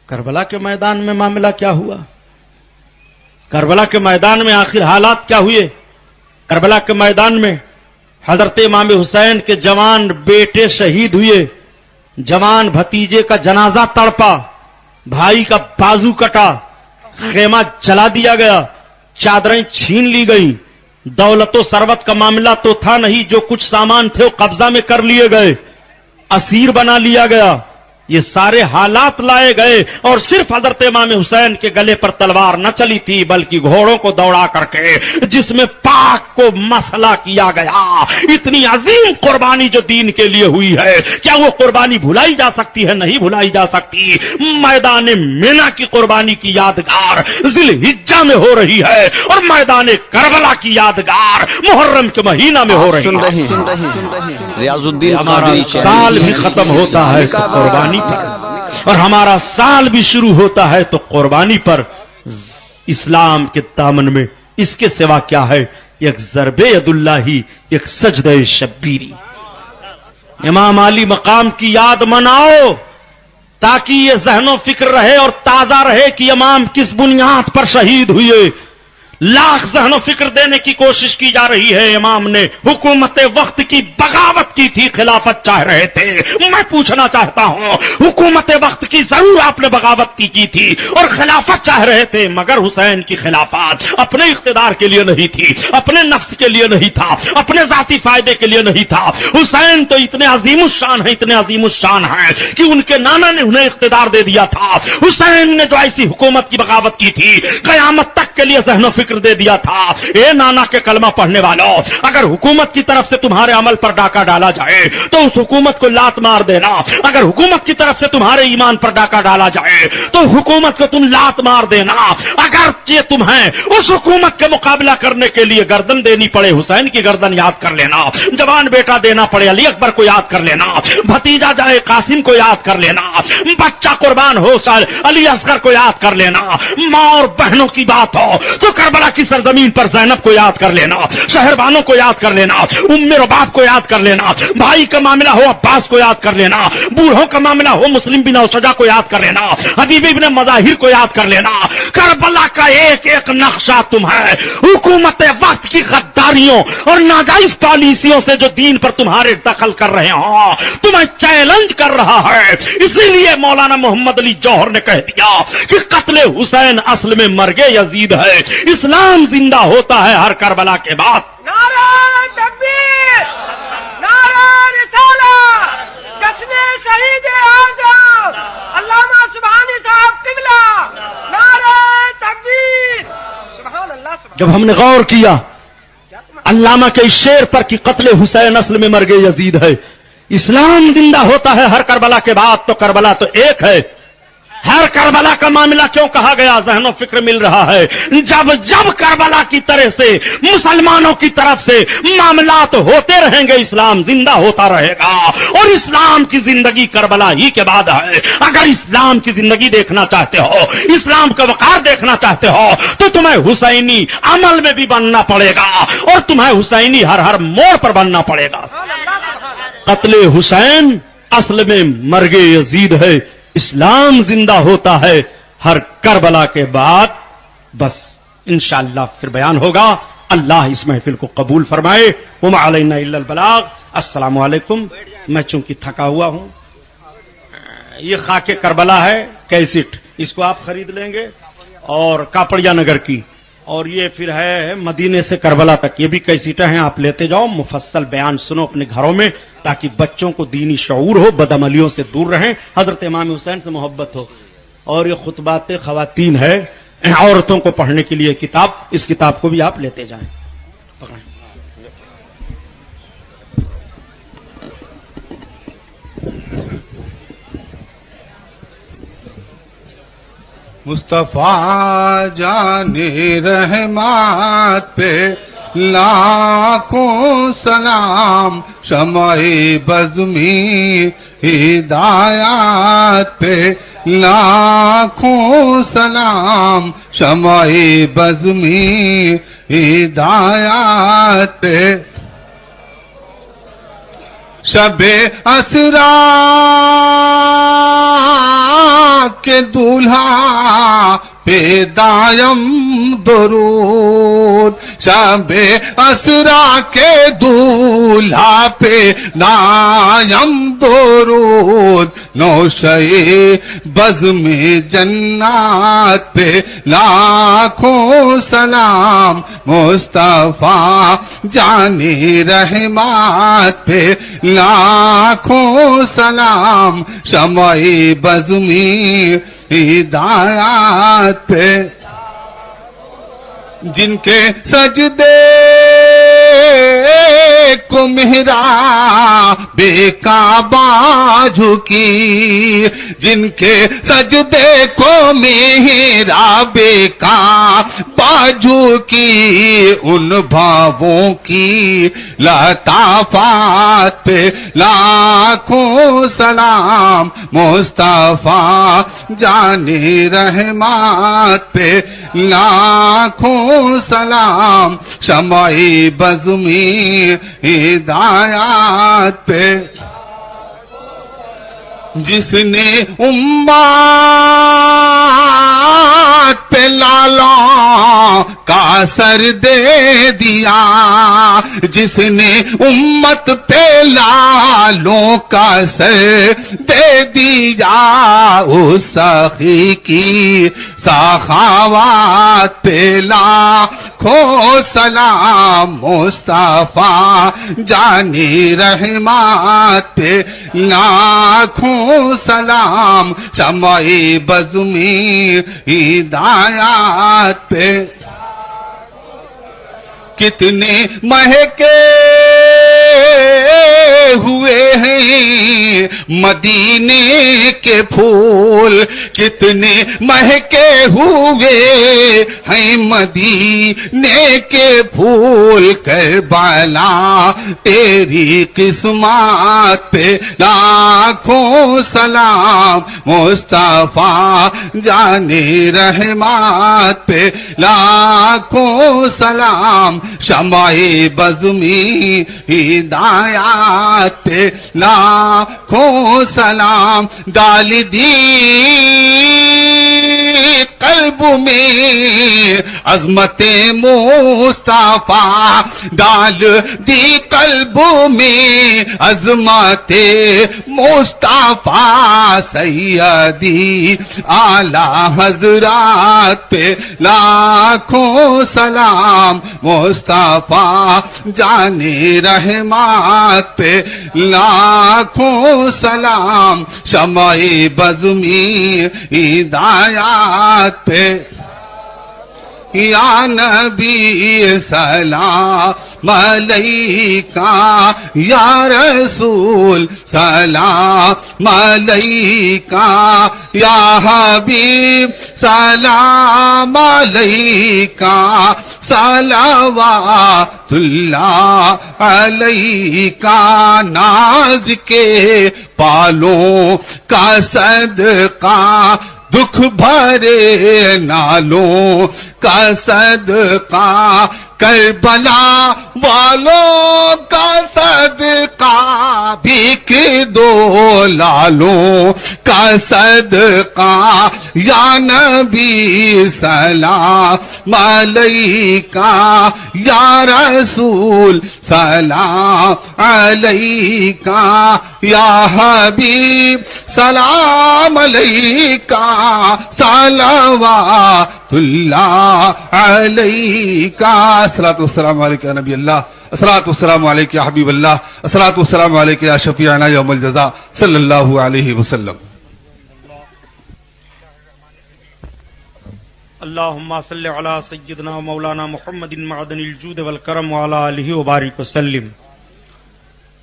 کربلا کے میدان میں معاملہ کیا ہوا؟ کربلا کے میدان میں آخر حالات کیا ہوئے؟ کربلا کے میدان میں حضرت امام حسین کے جوان بیٹے شہید ہوئے، جوان بھتیجے کا جنازہ تڑپا، بھائی کا بازو کٹا، خیمہ جلا دیا گیا، چادریں چھین لی گئی، دولت و ثروت کا معاملہ تو تھا نہیں، جو کچھ سامان تھے وہ قبضہ میں کر لیے گئے، اسیر بنا لیا گیا۔ یہ سارے حالات لائے گئے، اور صرف حضرت امام حسین کے گلے پر تلوار نہ چلی تھی بلکہ گھوڑوں کو دوڑا کر کے جس میں پاک کو مسئلہ کیا گیا۔ اتنی عظیم قربانی جو دین کے لیے ہوئی ہے، کیا وہ قربانی بھلائی جا سکتی ہے؟ نہیں بھلائی جا سکتی۔ میدان مینا کی قربانی کی یادگار ذی الحجہ میں ہو رہی ہے، اور میدان کربلا کی یادگار محرم کے مہینہ میں ہو رہی ہے۔ ریاض الدین ہمارا سال بھی ختم ہوتا ہے تو قربانی پر، اور ہمارا سال بھی شروع ہوتا ہے تو قربانی پر۔ اسلام کے دامن میں اس کے سوا کیا ہے؟ ایک ضرب ید اللہ، ایک سجدہ شبیری۔ امام علی مقام کی یاد مناؤ تاکہ یہ ذہن و فکر رہے اور تازہ رہے کہ امام کس بنیاد پر شہید ہوئے. لاکھ ذہن و فکر دینے کی کوشش کی جا رہی ہے. امام نے حکومت وقت کی بغاوت کی تھی, خلافت چاہ رہے تھے. میں پوچھنا چاہتا ہوں, حکومت وقت کی ضرور آپ نے بغاوت کی تھی اور خلافت چاہ رہے تھے, مگر حسین کی خلافت اپنے اقتدار کے لیے نہیں تھی, اپنے نفس کے لیے نہیں تھا, اپنے ذاتی فائدے کے لیے نہیں تھا. حسین تو اتنے عظیم الشان ہیں, اتنے عظیم الشان ہیں کہ ان کے نانا نے انہیں اقتدار دے دیا تھا. حسین نے جو ایسی حکومت کی بغاوت کی تھی, قیامت تک کے لیے ذہن و فکر دے دیا تھا. اے نانا کے کلمہ پڑھنے والوں, اگر حکومت کی طرف سے تمہارے عمل پر ڈاکہ ڈالا جائے تو اس حکومت کو لات مار دینا. اگر حکومت کی طرف سے تمہارے ایمان پر ڈاکہ ڈالا جائے تو حکومت کو تم لات مار دینا. اگر یہ تمہیں اس حکومت کے مقابلہ کرنے کے لیے گردن دینی پڑے, حسین کی گردن یاد کر لینا. جوان بیٹا دینا پڑے, علی اکبر کو یاد کر لینا. بھتیجا جائے قاسم کو یاد کر لینا. بچہ قربان ہو علی اصغر کو یاد کر لینا. ماں اور بہنوں کی بات ہو تو کربلا کی سرزمین پر زینب کو یاد کر لینا, شہربانوں کو یاد کر لینا, ام رباب کو یاد کر لینا, بھائی کا معاملہ ہو عباس کو یاد کر لینا, بوڑھوں کا معاملہ ہو مسلم بن اوسجا کو یاد کر لینا, حبیب ابن مظاہر کو یاد کر لینا. کربلا کا ایک ایک نقشہ تمہیں حکومت وقت کی غداریوں اور ناجائز پالیسیوں سے جو دین پر تمہارے دخل کر رہے ہوں تمہیں چیلنج کر رہا ہے. اسی لیے مولانا محمد علی جوہر نے کہہ دیا کہ قتل حسین اصل میں مرگ یزید ہے. اسلام زندہ ہوتا ہے ہر کربلا کے بعد. نعرہ تکبیر, نعرہ رسالت, جشن شہید اعظم علامہ سبحانی صاحب قبلہ, نعرہ تکبیر. سبحان اللہ. جب ہم نے غور کیا علامہ کے اس شعر پر کہ قتل حسین اصل میں مرگ یزید ہے, اسلام زندہ ہوتا ہے ہر کربلا کے بعد, تو کربلا تو ایک ہے. ہر کربلا کا معاملہ کیوں کہا گیا؟ ذہن و فکر مل رہا ہے. جب جب کربلا کی طرح سے مسلمانوں کی طرف سے معاملات ہوتے رہیں گے, اسلام زندہ ہوتا رہے گا. اور اسلام کی زندگی کربلا ہی کے بعد ہے. اگر اسلام کی زندگی دیکھنا چاہتے ہو, اسلام کا وقار دیکھنا چاہتے ہو, تو تمہیں حسینی عمل میں بھی بننا پڑے گا اور تمہیں حسینی ہر ہر موڑ پر بننا پڑے گا. قتل حسین اصل میں مرگ یزید ہے. اسلام زندہ ہوتا ہے ہر کربلا کے بعد. بس انشاءاللہ پھر بیان ہوگا. اللہ اس محفل کو قبول فرمائے. وما علینا الا البلاغ. السلام علیکم. میں چونکہ تھکا ہوا ہوں, یہ خاک کربلا ہے کیسٹ, اس کو آپ خرید لیں گے, اور کاپڑیا نگر کی, اور یہ پھر ہے مدینے سے کربلا تک, یہ بھی کیسٹیں ہیں, آپ لیتے جاؤ. مفصل بیان سنو اپنے گھروں میں تاکہ بچوں کو دینی شعور ہو, بدعملیوں سے دور رہیں, حضرت امام حسین سے محبت ہو. اور یہ خطبات خواتین ہے, عورتوں کو پڑھنے کے لیے کتاب, اس کتاب کو بھی آپ لیتے جائیں. مصطفیٰ جان رحمت پہ لاکھوں سلام, شمع بزمی ہدایات پہ لاکھوں سلام, شمع بزمی ہدایات پہ. شب اسرا کے دولہا پہ دائم درود, شب اسرا کے دولہا پہ دائم درود, نوشے بزم جنات پہ لاکھوں سلام, مصطفیٰ جان رحمت پہ لاکھوں سلام, شمع بزمی ہدایات پہ. جن کے سجدے کو محراب کعبہ جھکی, جن کے سجدے کو محراب کعبہ جھکی, ان بھاووں کی لطافات پہ لاکھوں سلام, مصطفیٰ جان رحمت پہ لاکھوں سلام, شمع بزمی ہدایات پہ. جس نے امت پہ لالوں کا سر دے دیا، جس نے امت پہ لالوں کا سر دے دیا، اس سخی کی سخاوت پہ لاکھوں سلام، مصطفیٰ جانی رحمت پہ لاکھوں سلام، شمع بزمی ہدایات پہ کتنے مہکے ہوئے ہیں مدینے کے پھول، کتنے مہکے ہوئے ہیں مدینے کے پھول، کربلا تیری قسمت پہ لاکھوں سلام، مصطفیٰ جانے رحمت پہ لاکھوں سلام، شمع بزمی ہدایات پہ لاکھوں سلام، ڈال دی قلب میں عظمت مصطفیٰ، ڈال دی قلب میں عظمت مصطفیٰ، سیدی اعلی حضرات پہ لاکھوں سلام، مصطفیٰ جانے رحمت پہ لاکھوں سلام، شمع بزمی ہدایات پہ یا نبی سلام علیکہ، یا رسول سلام علیکہ، یا حبیب سلام علیکہ، صلوات اللہ علیکہ، ناز کے پالوں کا صدقہ، دکھ بھرے نالوں کا صدقہ، کربلا والوں کا صدقہ، بھیک دو لالوں کا صدقہ، یا نبی سلام علیکہ، یا رسول سلام علیکہ، یا حبیب سلام علیکہ، صلوات اللہ علیکہ، الصلاۃ والسلام علیکہ نبی اللہ، الصلاۃ والسلام علیکہ یا حبیب اللہ، الصلاۃ والسلام علیکہ یا شفیعنا یوم الجزاء صلی اللہ علیہ وسلم۔ اللہم صلی علی سیدنا مولانا محمد معدن الجود والکرم وعلی آلہ وبارک وسلم۔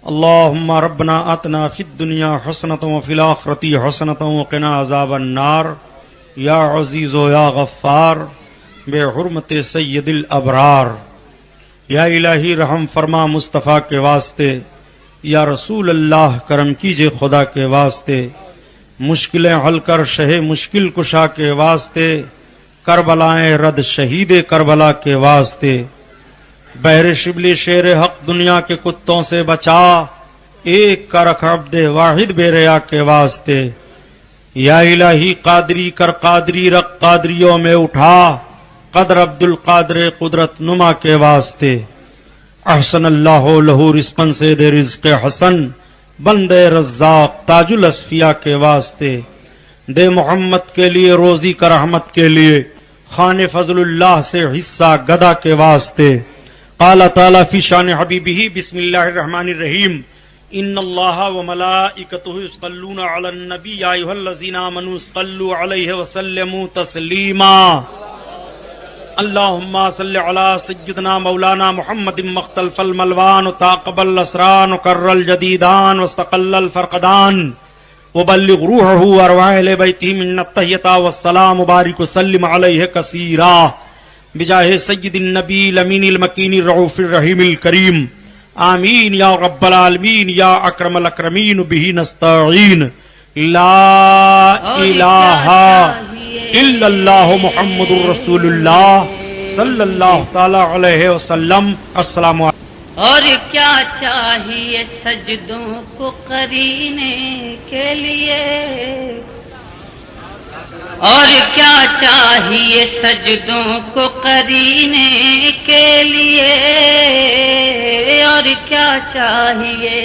اللہم ربنا آتنا فی الدنیا حسنۃ وفی الآخرۃ حسنۃ وقنا عذاب النار، یا عزیز و یا غفار بے حرمت سید الابرار، یا الہی رحم فرما مصطفیٰ کے واسطے، یا رسول اللہ کرم کیجئے خدا کے واسطے، مشکلیں حل کر شہ مشکل کشا کے واسطے، کربلائیں رد شہید کربلا کے واسطے، بحر شبلی شیر حق دنیا کے کتوں سے بچا، ایک کا رکھ عبد واحد بے ریا کے واسطے، یا الہی قادری کر قادری رق قادریوں میں اٹھا، قدر عبد القادر قدرت نما کے واسطے، احسن اللہ لہو رزقن سے دے رزق حسن، بندے رزاق تاج الاصفیاء کے واسطے، دے محمد کے لیے روزی کا رحمت کے لیے، خان فضل اللہ سے حصہ گدا کے واسطے، قال تعالی فی شان حبیبہ بسم اللہ الرحمن الرحیم، ان اللہ وملائکتہ یصلون علی النبی یا ایھا الذین آمنوا صلوا علیہ وسلموا تسلیما۔ اللہم صل علی سیدنا مولانا محمد مختلف الملوان وتاقبل الاسران وکر الجدیدان واستقل الفرقدان، وبلغ روحه وارواح اہل بیتہ منا التحیۃ والسلام، وبارک وسلم علیہ کثیرا، بجاہ سید النبی الامین المکین الرؤوف الرحیم الکریم، آمین یا رب العالمین یا اکرم الاکرمین بہ نستعین، لا الہ الا اللہ محمد الرسول اللہ صلی اللہ تعالی علیہ وسلم۔ السلام علیکم۔ اور کیا چاہیے سجدوں کو قرینے کے لیے، اور کیا چاہیے سجدوں کو قرینے کے لیے، اور کیا چاہیے،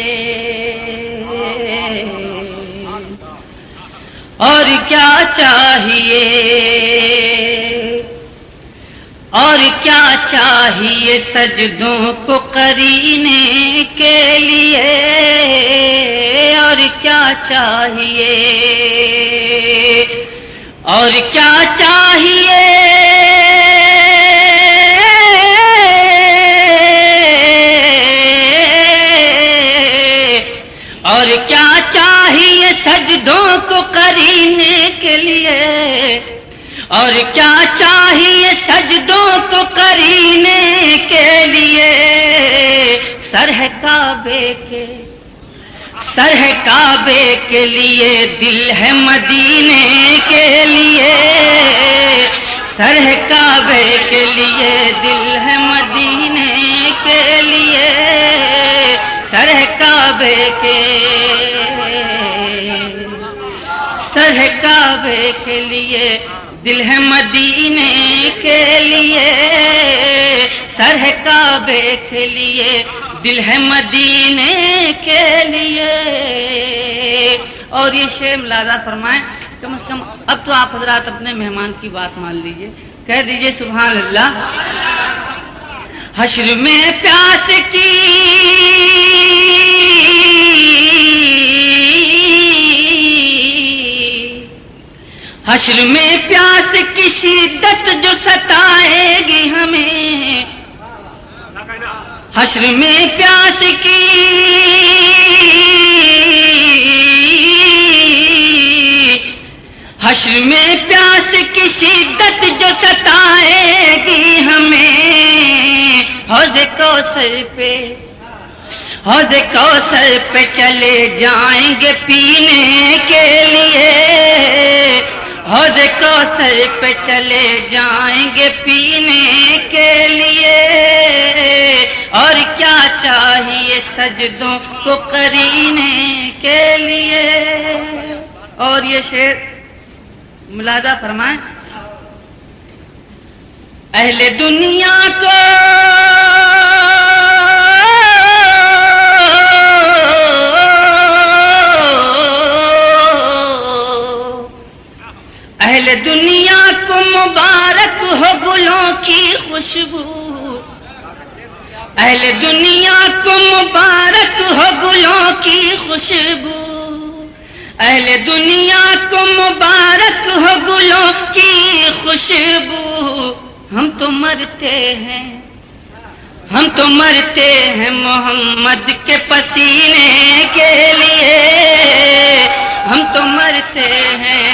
اور کیا چاہیے، اور کیا چاہیے سجدوں کو قرینے کے لیے، اور کیا چاہیے، اور کیا چاہیے، اور کیا چاہیے سجدوں کو قرینے کے لیے، اور کیا چاہیے سجدوں کو قرینے کے لیے، سر ہے کعبے کے، سر ہے کعبے کے لیے، دل ہے مدینے کے لیے، سر ہے کعبے کے لیے، دل ہے مدینے کے لیے، سر ہے کعبے کے، سر ہے کعبے کے لیے، دل ہے مدینے کے لیے، سر ہے کعبے کے لیے، دل ہے مدینے کے لیے۔ اور یہ شعر ملاحظہ فرمائیں، کم از کم اب تو آپ حضرات اپنے مہمان کی بات مان لیجئے، کہہ دیجئے سبحان اللہ۔ حشر میں پیاس کی حشر میں پیاس کی شدت جو ستائے گی ہمیں، حشر میں پیاس کی حشر میں پیاس کی شدت جو ستائے گی ہمیں، حوض کوثر پہ، حوض کوثر پہ چلے جائیں گے پینے کے لیے، حوض کوثر پہ چلے جائیں گے پینے کے لیے، اور کیا چاہیے سجدوں کو قرینے کے لیے۔ اور یہ شعر ملاحظہ فرمائیں، اہل دنیا کو اہل دنیا کو مبارک ہو گلوں کی خوشبو، اہل دنیا کو مبارک ہو گلوں کی خوشبو، اہل دنیا کو مبارک ہو گلوں کی خوشبو، ہم تو مرتے ہیں، ہم تو مرتے ہیں محمد کے پسینے کے لیے، ہم تو مرتے ہیں،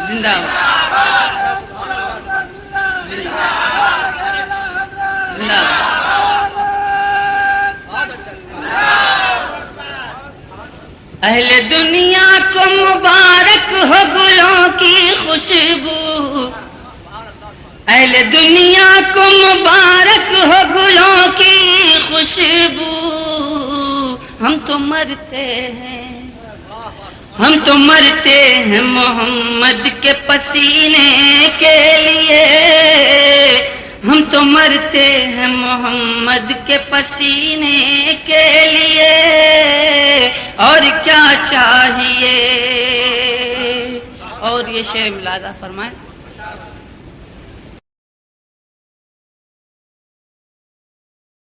زندہ ہو، زندہ ہو۔ اہل دنیا کو مبارک ہو گلوں کی خوشبو، اہل دنیا کو مبارک ہو گلوں کی خوشبو، ہم تو مرتے ہیں، ہم تو مرتے ہیں محمد کے پسینے کے لیے، ہم تو مرتے ہیں محمد کے پسینے کے لیے، اور کیا چاہیے۔ اور یہ شعر ملاحظہ فرمائیں،